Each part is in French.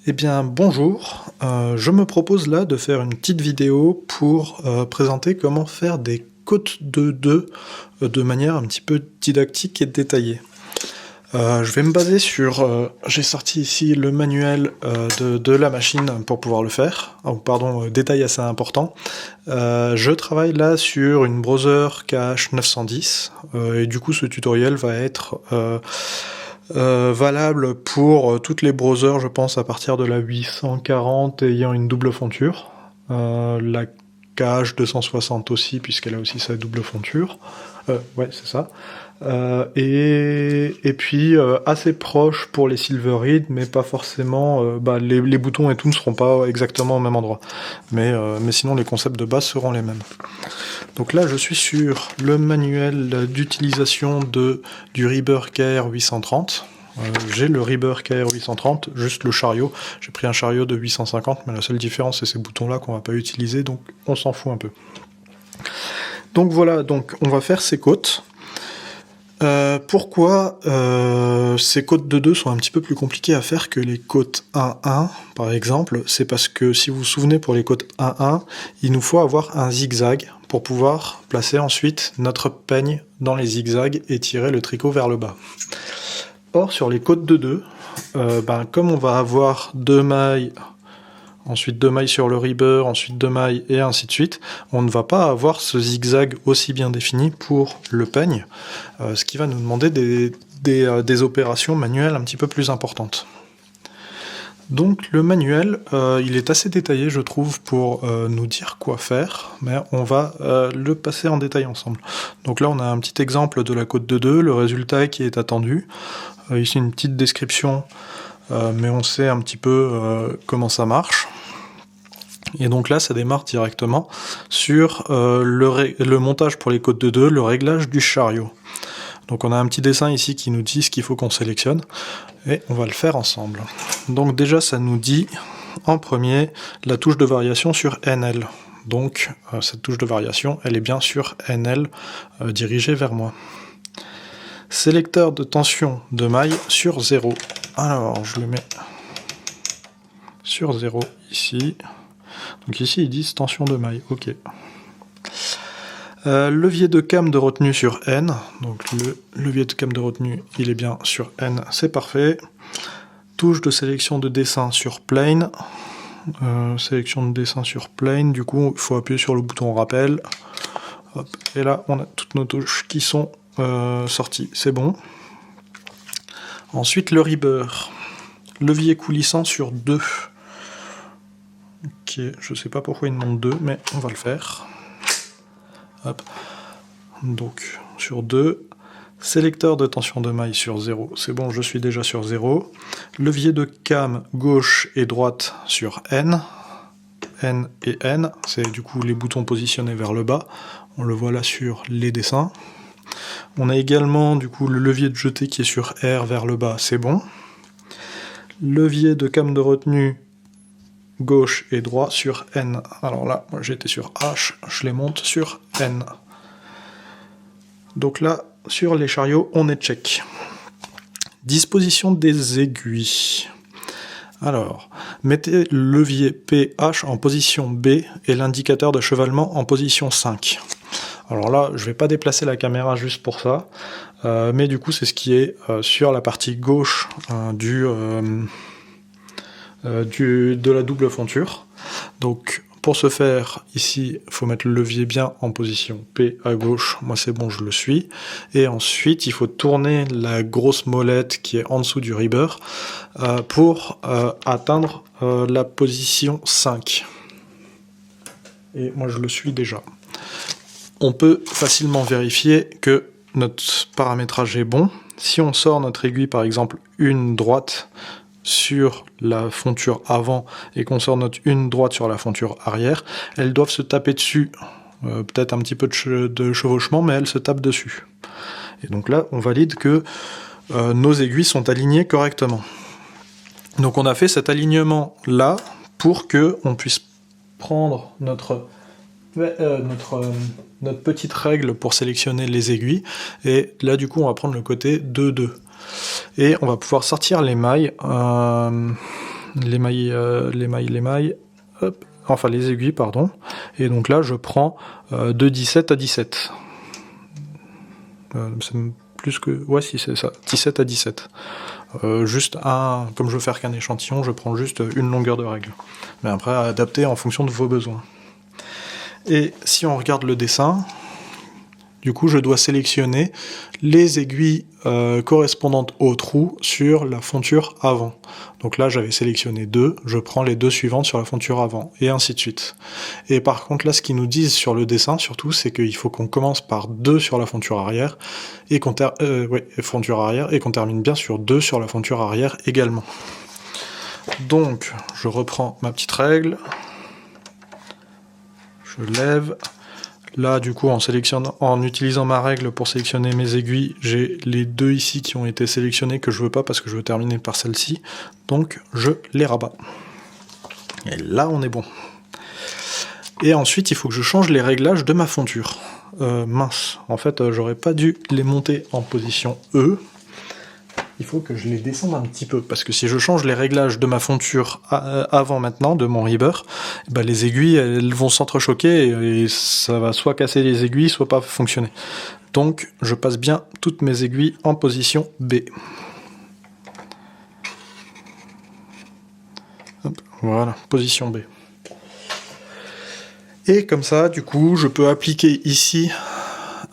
Eh bien bonjour, je me propose là de faire une petite vidéo pour présenter comment faire des côtes de 2 de manière un petit peu didactique et détaillée. Je vais me baser sur... j'ai sorti ici le manuel de la machine pour pouvoir le faire. Oh, pardon, détail assez important. Je travaille là sur une Browser KH910 et du coup ce tutoriel va être... valable pour toutes les browsers, je pense, à partir de la 840 ayant une double fonture. La KH260 aussi, puisqu'elle a aussi sa double fonture. Ouais, c'est ça. Et puis assez proche pour les Silverread, mais pas forcément... les boutons et tout ne seront pas exactement au même endroit. Mais sinon, les concepts de base seront les mêmes. Donc là, je suis sur le manuel d'utilisation du Reaper KR830. J'ai le Reaper KR830, juste le chariot. J'ai pris un chariot de 850, mais la seule différence, c'est ces boutons-là qu'on va pas utiliser, donc on s'en fout un peu. Donc voilà, donc on va faire ces côtes. Pourquoi ces côtes de 2 sont un petit peu plus compliquées à faire que les côtes 1-1, par exemple? C'est parce que, si vous vous souvenez, pour les côtes 1-1, il nous faut avoir un zigzag pour pouvoir placer ensuite notre peigne dans les zigzags et tirer le tricot vers le bas. Or, sur les côtes de 2, comme on va avoir 2 mailles, ensuite 2 mailles sur le Reaper, ensuite 2 mailles, et ainsi de suite, on ne va pas avoir ce zigzag aussi bien défini pour le peigne, ce qui va nous demander des opérations manuelles un petit peu plus importantes. Donc le manuel, il est assez détaillé, je trouve, pour nous dire quoi faire, mais on va le passer en détail ensemble. Donc là, on a un petit exemple de la côte de 2, le résultat qui est attendu. Ici, une petite description, mais on sait un petit peu comment ça marche. Et donc là, ça démarre directement sur le montage pour les côtes de 2, le réglage du chariot. Donc on a un petit dessin ici qui nous dit ce qu'il faut qu'on sélectionne, et on va le faire ensemble. Donc déjà, ça nous dit, en premier, la touche de variation sur NL. Donc cette touche de variation, elle est bien sur NL, dirigée vers moi. Sélecteur de tension de maille sur 0. Alors, je le mets sur 0 ici. Donc ici, ils disent tension de maille, ok. Levier de cam de retenue sur N, donc le levier de cam de retenue, il est bien sur N, c'est parfait. Touche de sélection de dessin sur plane, sélection de dessin sur plane, du coup il faut appuyer sur le bouton rappel. Hop, et là on a toutes nos touches qui sont sorties, c'est bon. Ensuite le Reaper, levier coulissant sur 2. Ok, je sais pas pourquoi il demande 2, mais on va le faire. Hop. Donc sur 2, sélecteur de tension de maille sur 0, c'est bon, je suis déjà sur 0. Levier de cam gauche et droite sur N, N et N, c'est du coup les boutons positionnés vers le bas, on le voit là sur les dessins. On a également du coup le levier de jeté qui est sur R vers le bas, c'est bon. Levier de cam de retenue gauche et droit sur N. Alors là, moi j'étais sur H, je les monte sur N. Donc là, sur les chariots, on est check. Disposition des aiguilles. Alors, mettez le levier PH en position B et l'indicateur de chevalement en position 5. Alors là, je ne vais pas déplacer la caméra juste pour ça, mais du coup, c'est ce qui est sur la partie gauche de la double fonture. Donc pour ce faire, ici il faut mettre le levier bien en position P à gauche, moi c'est bon, je le suis, et ensuite il faut tourner la grosse molette qui est en dessous du Reaper pour atteindre la position 5. Et moi je le suis déjà. On peut facilement vérifier que notre paramétrage est bon. Si on sort notre aiguille par exemple une droite sur la fonture avant et qu'on sort notre une droite sur la fonture arrière, elles doivent se taper dessus, peut-être un petit peu de chevauchement, mais elles se tapent dessus. Et donc là, on valide que nos aiguilles sont alignées correctement. Donc on a fait cet alignement là pour que on puisse prendre notre petite règle pour sélectionner les aiguilles, et là du coup on va prendre le côté 2-2. Et on va pouvoir sortir les mailles hop, enfin les aiguilles, pardon. Et donc là, je prends de 17 à 17. C'est plus que... Ouais, si c'est ça, 17 à 17. Juste comme je veux faire qu'un échantillon, je prends juste une longueur de règle. Mais après, adapter en fonction de vos besoins. Et si on regarde le dessin, du coup, je dois sélectionner les aiguilles correspondantes au trou sur la fonture avant. Donc là, j'avais sélectionné 2, je prends les 2 suivantes sur la fonture avant, et ainsi de suite. Et par contre, là, ce qu'ils nous disent sur le dessin, surtout, c'est qu'il faut qu'on commence par 2 sur la fonture arrière, et qu'on termine bien sur 2 sur la fonture arrière également. Donc, je reprends ma petite règle, je lève. Là, du coup, en utilisant ma règle pour sélectionner mes aiguilles, j'ai les 2 ici qui ont été sélectionnés que je veux pas parce que je veux terminer par celle-ci. Donc, je les rabats. Et là, on est bon. Et ensuite, il faut que je change les réglages de ma fonture. Mince, en fait, j'aurais pas dû les monter en position E. Il faut que je les descende un petit peu, parce que si je change les réglages de ma fonture avant maintenant, de mon ribber, bah les aiguilles elles vont s'entrechoquer et ça va soit casser les aiguilles, soit pas fonctionner. Donc je passe bien toutes mes aiguilles en position B. Hop, voilà, position B. Et comme ça, du coup, je peux appliquer ici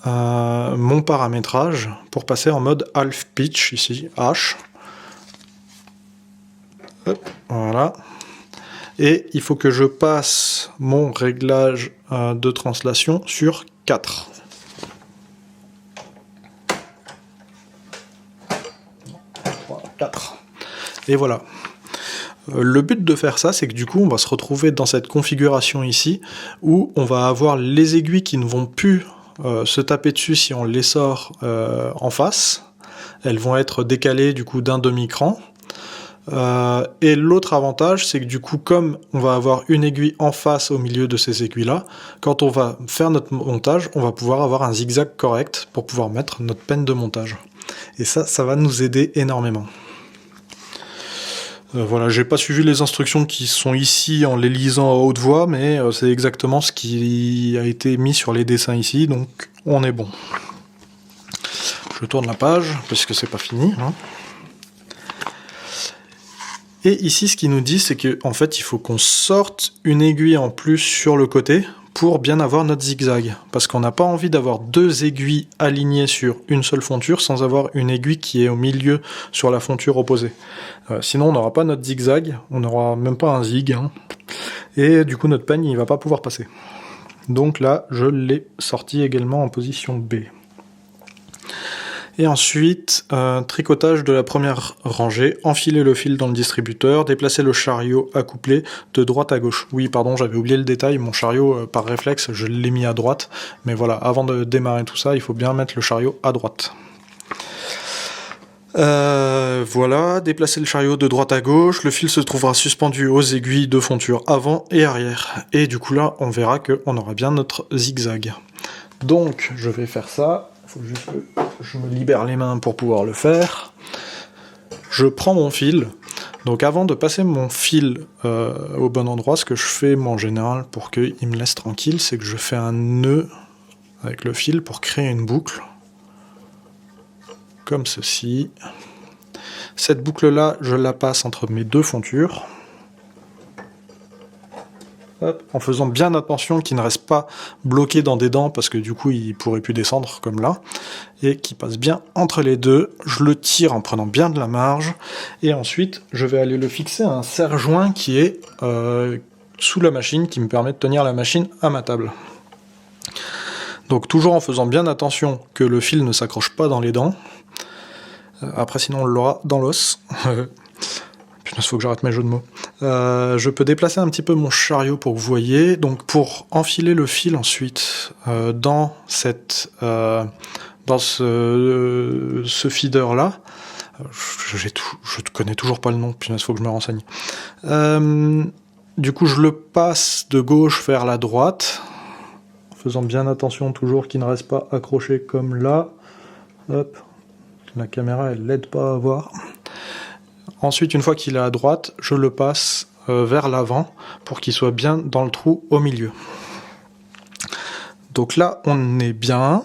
mon paramétrage pour passer en mode half pitch, ici H. Hop, voilà. Et il faut que je passe mon réglage de translation sur 4. Et voilà. Le but de faire ça, c'est que du coup, on va se retrouver dans cette configuration ici, où on va avoir les aiguilles qui ne vont plus se taper dessus si on les sort en face. Elles vont être décalées du coup d'un demi-cran. Et l'autre avantage, c'est que du coup, comme on va avoir une aiguille en face au milieu de ces aiguilles-là, quand on va faire notre montage, on va pouvoir avoir un zigzag correct pour pouvoir mettre notre penne de montage. Et ça va nous aider énormément. Voilà, j'ai pas suivi les instructions qui sont ici en les lisant à haute voix, mais c'est exactement ce qui a été mis sur les dessins ici, donc on est bon. Je tourne la page, parce que c'est pas fini. Hein. Et ici, ce qu'il nous dit, c'est qu'en fait, il faut qu'on sorte une aiguille en plus sur le côté pour bien avoir notre zigzag. Parce qu'on n'a pas envie d'avoir 2 aiguilles alignées sur une seule fonture sans avoir une aiguille qui est au milieu sur la fonture opposée. Sinon, on n'aura pas notre zigzag, on n'aura même pas un zig. Hein. Et du coup, notre peigne, il va pas pouvoir passer. Donc là, je l'ai sorti également en position B. Et ensuite, tricotage de la première rangée, enfiler le fil dans le distributeur, déplacer le chariot accouplé de droite à gauche. Oui, pardon, j'avais oublié le détail, mon chariot, par réflexe, je l'ai mis à droite. Mais voilà, avant de démarrer tout ça, il faut bien mettre le chariot à droite. Voilà, déplacer le chariot de droite à gauche, le fil se trouvera suspendu aux aiguilles de fonture avant et arrière. Et du coup là, on verra qu'on aura bien notre zigzag. Donc, je vais faire ça. Il faut juste que je me libère les mains pour pouvoir le faire. Je prends mon fil. Donc avant de passer mon fil au bon endroit, ce que je fais moi en général pour qu'il me laisse tranquille, c'est que je fais un nœud avec le fil pour créer une boucle. Comme ceci. Cette boucle-là, je la passe entre mes 2 fontures. Hop, en faisant bien attention qu'il ne reste pas bloqué dans des dents parce que du coup il pourrait plus descendre comme là, et qu'il passe bien entre les 2. Je le tire en prenant bien de la marge et ensuite je vais aller le fixer à un serre-joint qui est sous la machine, qui me permet de tenir la machine à ma table. Donc toujours en faisant bien attention que le fil ne s'accroche pas dans les dents. Après sinon on l'aura dans l'os. Il faut que j'arrête mes jeux de mots. Je peux déplacer un petit peu mon chariot pour que vous voyez. Donc pour enfiler le fil ensuite dans ce feeder là, je connais toujours pas le nom, puis il faut que je me renseigne. Du coup je le passe de gauche vers la droite, en faisant bien attention toujours qu'il ne reste pas accroché comme là. Hop, la caméra elle l'aide pas à voir. Ensuite, une fois qu'il est à droite, je le passe vers l'avant pour qu'il soit bien dans le trou au milieu. Donc là, on est bien.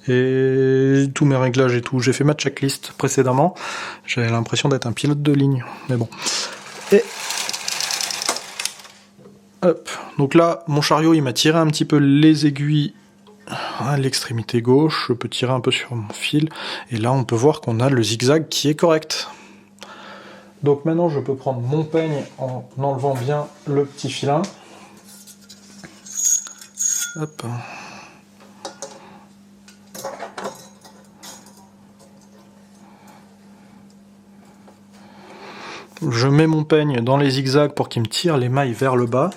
Et tous mes réglages et tout. J'ai fait ma checklist précédemment. J'avais l'impression d'être un pilote de ligne. Mais bon. Et hop. Donc là, mon chariot, il m'a tiré un petit peu les aiguilles à l'extrémité gauche. Je peux tirer un peu sur mon fil. Et là, on peut voir qu'on a le zigzag qui est correct. Donc maintenant, je peux prendre mon peigne en enlevant bien le petit filin. Hop. Je mets mon peigne dans les zigzags pour qu'il me tire les mailles vers le bas,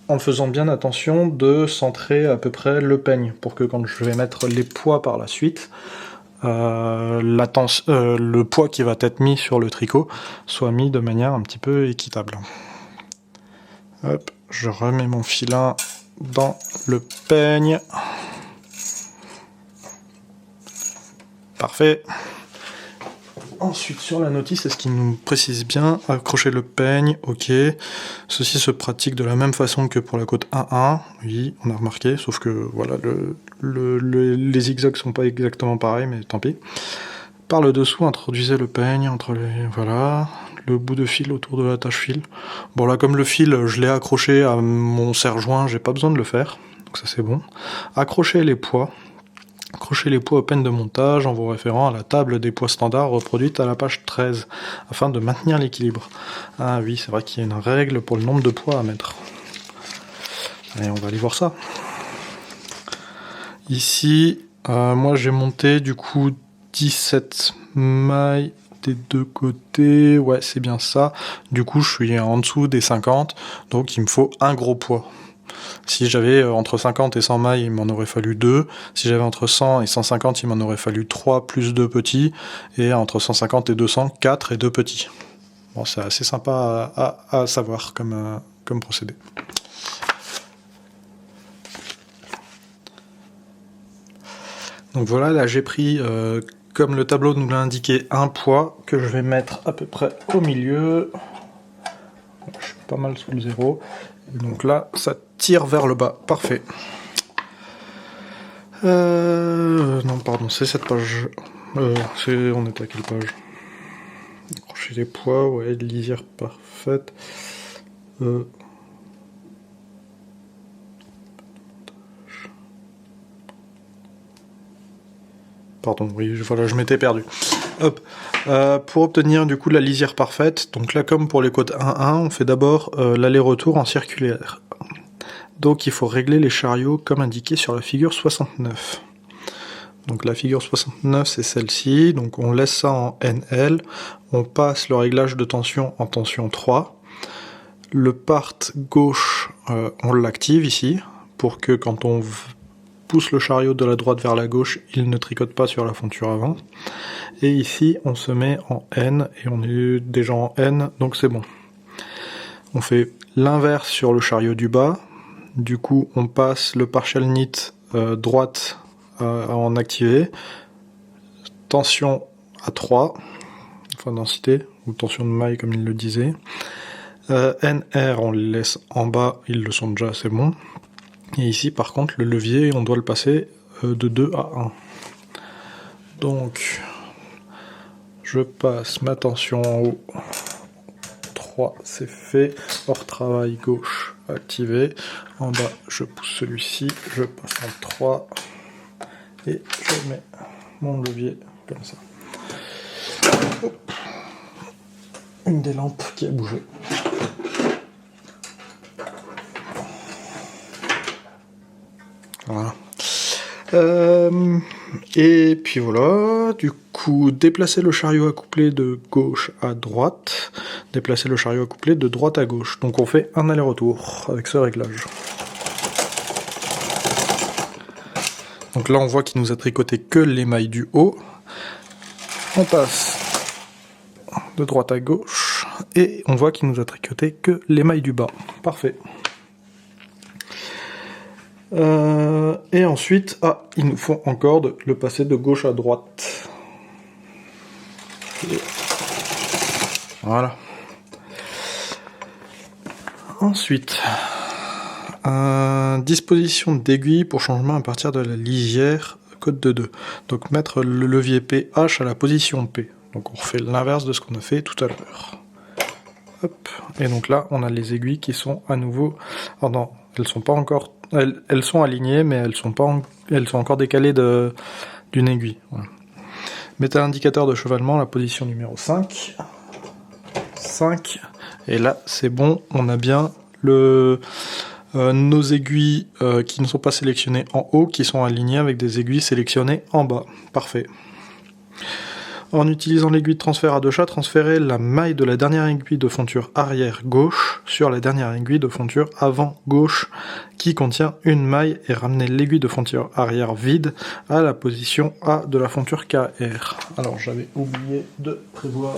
en faisant bien attention de centrer à peu près le peigne, pour que quand je vais mettre les poids par la suite, le poids qui va être mis sur le tricot soit mis de manière un petit peu équitable. Hop, je remets mon filin dans le peigne. Parfait. Ensuite, sur la notice, est-ce qu'il nous précise bien accrocher le peigne? Ok. Ceci se pratique de la même façon que pour la côte 1-1. Oui, on a remarqué, sauf que voilà, les zigzags sont pas exactement pareils, mais tant pis. Par le dessous, introduisez le peigne entre les... Voilà. Le bout de fil autour de l'attache-fil. Bon là, comme le fil, je l'ai accroché à mon serre-joint, j'ai pas besoin de le faire. Donc ça c'est bon. Accrochez les poids. Accrochez les poids aux peines de montage en vous référant à la table des poids standards reproduite à la page 13, afin de maintenir l'équilibre. Ah oui, c'est vrai qu'il y a une règle pour le nombre de poids à mettre. Allez, on va aller voir ça. Ici, moi j'ai monté du coup 17 mailles des deux côtés. Ouais, c'est bien ça. Du coup, je suis en dessous des 50, donc il me faut un gros poids. Si j'avais entre 50 et 100 mailles, il m'en aurait fallu 2. Si j'avais entre 100 et 150, il m'en aurait fallu 3 plus 2 petits. Et entre 150 et 200, 4 et 2 petits. Bon, c'est assez sympa à savoir comme procédé. Donc voilà, là j'ai pris, comme le tableau nous l'a indiqué, un poids que je vais mettre à peu près au milieu. Je suis pas mal sous le zéro. Donc là, ça tire vers le bas. Parfait. Non, pardon, c'est cette page. On est à quelle page? Accrocher les poids, ouais, lisière parfaite. Pardon, oui, voilà, je m'étais perdu. Hop. Pour obtenir du coup la lisière parfaite, donc là comme pour les côtes 1-1, on fait d'abord l'aller-retour en circulaire. Donc il faut régler les chariots comme indiqué sur la figure 69. Donc la figure 69 c'est celle-ci, donc on laisse ça en NL, on passe le réglage de tension en tension 3. Le part gauche, on l'active ici, pour que quand on pousse le chariot de la droite vers la gauche, il ne tricote pas sur la fonture avant. Et ici, on se met en N, et on est déjà en N, donc c'est bon. On fait l'inverse sur le chariot du bas. Du coup, on passe le partial knit droite en activé. Tension à 3, enfin densité, ou tension de maille comme il le disait. NR, on les laisse en bas, ils le sont déjà, c'est bon. Et ici, par contre, le levier, on doit le passer de 2 à 1. Donc, je passe ma tension en haut. 3, c'est fait. Hors travail gauche, activé. En bas, je pousse celui-ci. Je passe en 3. Et je mets mon levier comme ça. Hop. Une des lampes qui a bougé. Voilà. Et puis voilà, du coup, déplacer le chariot accouplé de gauche à droite, déplacer le chariot accouplé de droite à gauche. Donc on fait un aller-retour avec ce réglage. Donc là on voit qu'il nous a tricoté que les mailles du haut. On passe de droite à gauche et on voit qu'il nous a tricoté que les mailles du bas. Parfait. Et ensuite, il nous faut encore le passer de gauche à droite. Voilà. Ensuite, disposition d'aiguille pour changement à partir de la lisière, code de 2. Donc mettre le levier PH à la position P. Donc on refait l'inverse de ce qu'on a fait tout à l'heure. Hop. Et donc là, on a les aiguilles qui sont à nouveau... Oh non, elles sont pas encore... Elles sont alignées, mais elles sont encore décalées d'une aiguille. Voilà. Mettez l'indicateur de chevalement à la position numéro 5. 5. Et là, c'est bon, on a bien nos aiguilles qui ne sont pas sélectionnées en haut, qui sont alignées avec des aiguilles sélectionnées en bas. Parfait. En utilisant l'aiguille de transfert à deux chats, transférez la maille de la dernière aiguille de fonture arrière gauche sur la dernière aiguille de fonture avant gauche qui contient une maille et ramenez l'aiguille de fonture arrière vide à la position A de la fonture KR. Alors j'avais oublié de prévoir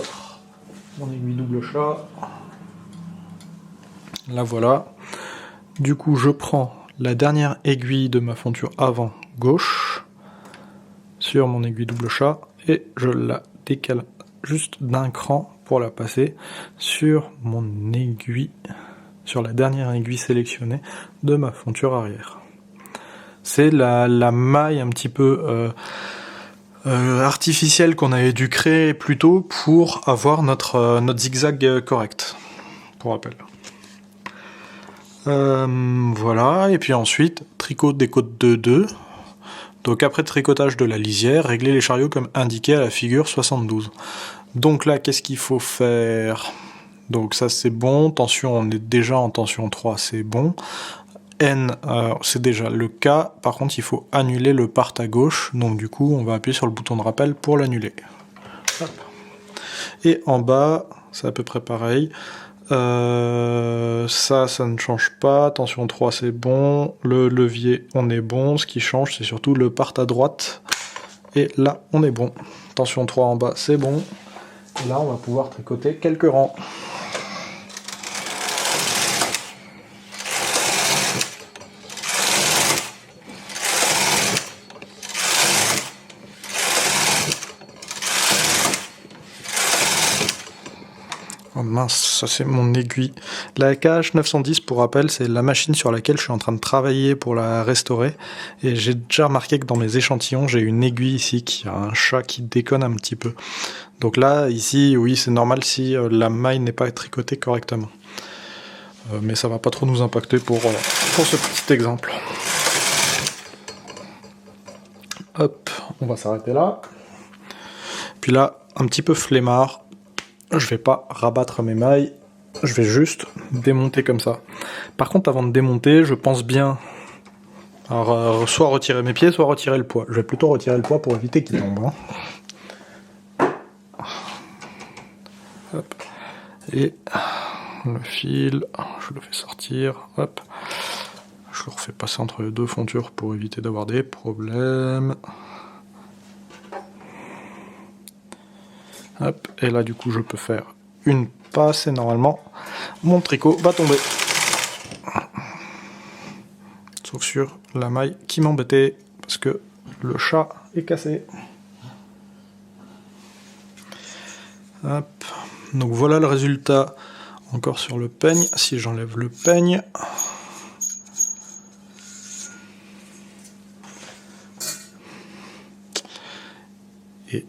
mon aiguille double chat. La voilà. Du coup je prends la dernière aiguille de ma fonture avant gauche sur mon aiguille double chat et je la décale juste d'un cran pour la passer sur mon aiguille, sur la dernière aiguille sélectionnée de ma fonture arrière. C'est la maille un petit peu artificielle qu'on avait dû créer plus tôt pour avoir notre zigzag correct, pour rappel. Voilà, et puis ensuite, tricot des côtes de 2. Donc après tricotage de la lisière, réglez les chariots comme indiqué à la figure 72. Donc là, qu'est-ce qu'il faut faire? Donc ça c'est bon, tension, on est déjà en tension 3, c'est bon. N, c'est déjà le cas, par contre il faut annuler le part à gauche, donc du coup on va appuyer sur le bouton de rappel pour l'annuler. Et en bas, c'est à peu près pareil. Ça ne change pas, tension 3 c'est bon, le levier on est bon, ce qui change c'est surtout le part à droite, et là on est bon, tension 3 en bas c'est bon, et là on va pouvoir tricoter quelques rangs. Oh mince, ça c'est mon aiguille. La KH 910 pour rappel, c'est la machine sur laquelle je suis en train de travailler pour la restaurer. Et j'ai déjà remarqué que dans mes échantillons, j'ai une aiguille ici qui a un chat qui déconne un petit peu. Donc là, ici, oui, c'est normal si la maille n'est pas tricotée correctement. Mais ça va pas trop nous impacter pour ce petit exemple. Hop, on va s'arrêter là. Puis là, un petit peu flemmard. Je vais pas rabattre mes mailles, je vais juste démonter comme ça. Par contre, avant de démonter, je pense bien soit retirer mes pieds, soit retirer le poids. Je vais plutôt retirer le poids pour éviter qu'il tombe. Hop. Et le fil, je le fais sortir. Hop. Je le refais passer entre les deux fontures pour éviter d'avoir des problèmes. Hop, et là du coup je peux faire une passe et normalement mon tricot va tomber. Sauf sur la maille qui m'embêtait parce que le chat est cassé. Hop, donc voilà le résultat encore sur le peigne. Si j'enlève le peigne, et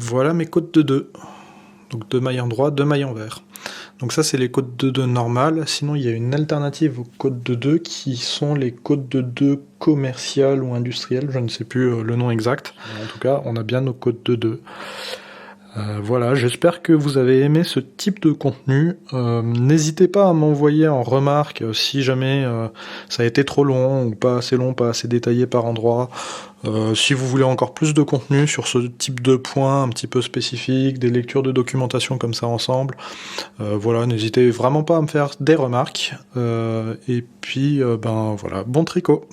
voilà mes côtes de 2. Donc 2 mailles en droit, 2 mailles en vert. Donc ça c'est les côtes de 2 normales. Sinon il y a une alternative aux côtes de 2 qui sont les côtes de 2 commerciales ou industrielles. Je ne sais plus le nom exact. En tout cas on a bien nos côtes de 2. Voilà, j'espère que vous avez aimé ce type de contenu. N'hésitez pas à m'envoyer en remarque si jamais ça a été trop long ou pas assez détaillé par endroit. Si vous voulez encore plus de contenu sur ce type de points un petit peu spécifiques, des lectures de documentation comme ça ensemble, voilà, n'hésitez vraiment pas à me faire des remarques. Et puis, ben voilà, bon tricot.